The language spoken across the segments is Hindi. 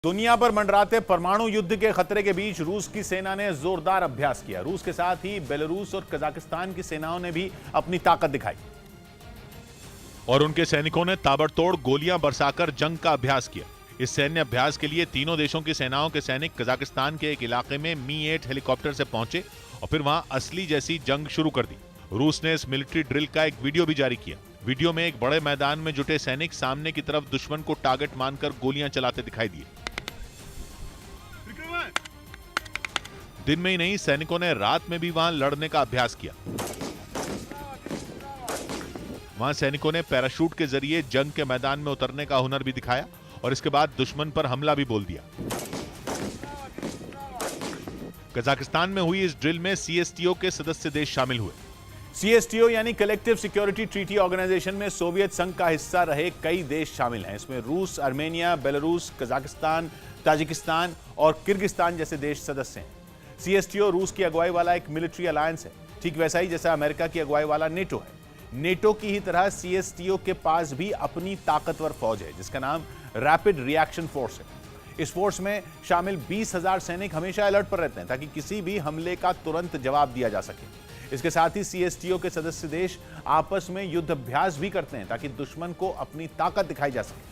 दुनिया पर मंडराते परमाणु युद्ध के खतरे के बीच रूस की सेना ने जोरदार अभ्यास किया। रूस के साथ ही बेलारूस और कजाकिस्तान की सेनाओं ने भी अपनी ताकत दिखाई और उनके सैनिकों ने ताबड़तोड़ गोलियां बरसाकर जंग का अभ्यास किया। इस सैन्य अभ्यास के लिए तीनों देशों की सेनाओं के सैनिक कजाकिस्तान के एक इलाके में मी-8 हेलीकॉप्टर से पहुंचे और फिर वहां असली जैसी जंग शुरू कर दी। रूस ने इस मिलिट्री ड्रिल का एक वीडियो भी जारी किया। वीडियो में एक बड़े मैदान में जुटे सैनिक सामने की तरफ दुश्मन को टारगेट मानकर गोलियां चलाते दिखाई दिए। दिन में ही नहीं, सैनिकों ने रात में भी वहां लड़ने का अभ्यास किया। वहां सैनिकों ने पैराशूट के जरिए जंग के मैदान में उतरने का हुनर भी दिखाया और इसके बाद दुश्मन पर हमला भी बोल दिया। कजाकिस्तान में हुई इस ड्रिल में सीएसटीओ के सदस्य देश शामिल हुए। सीएसटीओ यानी कलेक्टिव सिक्योरिटी ट्रीटी ऑर्गेनाइजेशन में सोवियत संघ का हिस्सा रहे कई देश शामिल हैं। इसमें रूस, आर्मेनिया, बेलारूस, कजाकिस्तान, ताजिकिस्तान और किर्गिस्तान जैसे देश सदस्य हैं। सीएसटीओ रूस की अगुवाई वाला एक मिलिट्री अलायंस है, ठीक वैसा ही जैसा अमेरिका की अगुवाई वाला नेटो है। नेटो की ही तरह सीएसटीओ के पास भी अपनी ताकतवर फौज है जिसका नाम रैपिड रिएक्शन फोर्स है। इस फोर्स में शामिल 20,000 सैनिक हमेशा अलर्ट पर रहते हैं ताकि किसी भी हमले का तुरंत जवाब दिया जा सके। इसके साथ ही सीएसटीओ के सदस्य देश आपस में युद्ध अभ्यास भी करते हैं ताकि दुश्मन को अपनी ताकत दिखाई जा सके।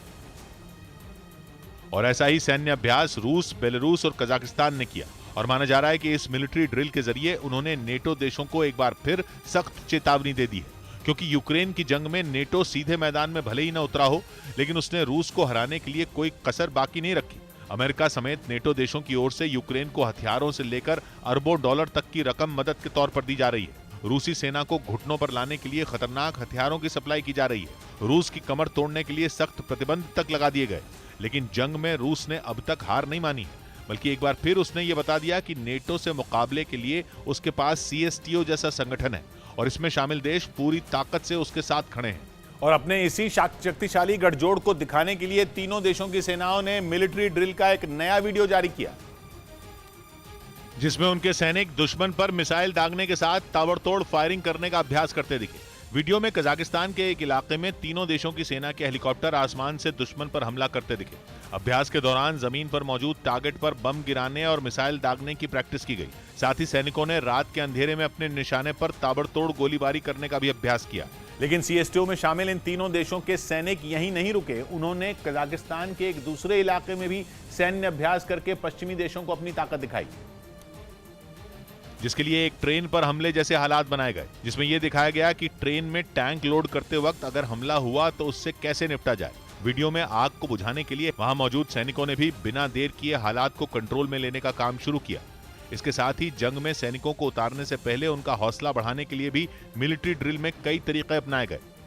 और ऐसा ही सैन्य अभ्यास रूस, बेलारूस और कजाकिस्तान ने किया और माना जा रहा है कि इस मिलिट्री ड्रिल के जरिए उन्होंने नेटो देशों को एक बार फिर सख्त चेतावनी दे दी है, क्योंकि यूक्रेन की जंग में नेटो सीधे मैदान में भले ही न उतरा हो, लेकिन उसने रूस को हराने के लिए कोई कसर बाकी नहीं रखी। अमेरिका समेत नेटो देशों की ओर से यूक्रेन को हथियारों से लेकर अरबों डॉलर तक की रकम मदद के तौर पर दी जा रही है। रूसी सेना को घुटनों पर लाने के लिए खतरनाक हथियारों की सप्लाई की जा रही है। रूस की कमर तोड़ने के लिए सख्त प्रतिबंध तक लगा दिए गए, लेकिन जंग में रूस ने अब तक हार नहीं मानी, बल्कि एक बार फिर उसने ये बता दिया कि नेटो से मुकाबले के लिए उसके पास सीएसटीओ जैसा संगठन है और इसमें शामिल देश पूरी ताकत से उसके साथ खड़े हैं। और अपने इसी शक्तिशाली गठजोड़ को दिखाने के लिए तीनों देशों की सेनाओं ने मिलिट्री ड्रिल का एक नया वीडियो जारी किया जिसमें उनके सैनिक दुश्मन पर मिसाइल दागने के साथ ताबड़तोड़ फायरिंग करने का अभ्यास करते दिखे। वीडियो में कजाकिस्तान के एक इलाके में तीनों देशों की सेना के हेलीकॉप्टर आसमान से दुश्मन पर हमला करते दिखे। अभ्यास के दौरान जमीन पर मौजूद टारगेट पर बम गिराने और मिसाइल दागने की प्रैक्टिस की गई। साथ ही सैनिकों ने रात के अंधेरे में अपने निशाने पर ताबड़तोड़ गोलीबारी करने का भी अभ्यास किया। लेकिन सीएसटीओ में शामिल इन तीनों देशों के सैनिक यहीं नहीं रुके। उन्होंने कजाकिस्तान के एक दूसरे इलाके में भी सैन्य अभ्यास करके पश्चिमी देशों को अपनी ताकत दिखाई, जिसके लिए एक ट्रेन पर हमले जैसे हालात बनाए गए, जिसमें यह दिखाया गया कि ट्रेन में टैंक लोड करते वक्त अगर हमला हुआ तो उससे कैसे निपटा जाए। वीडियो में आग को बुझाने के लिए वहां मौजूद सैनिकों ने भी बिना देर किए हालात को कंट्रोल में लेने का काम शुरू किया। इसके साथ ही जंग में सैनिकों को उतारने से पहले उनका हौसला बढ़ाने के लिए भी मिलिट्री ड्रिल में कई तरीके अपनाए गए।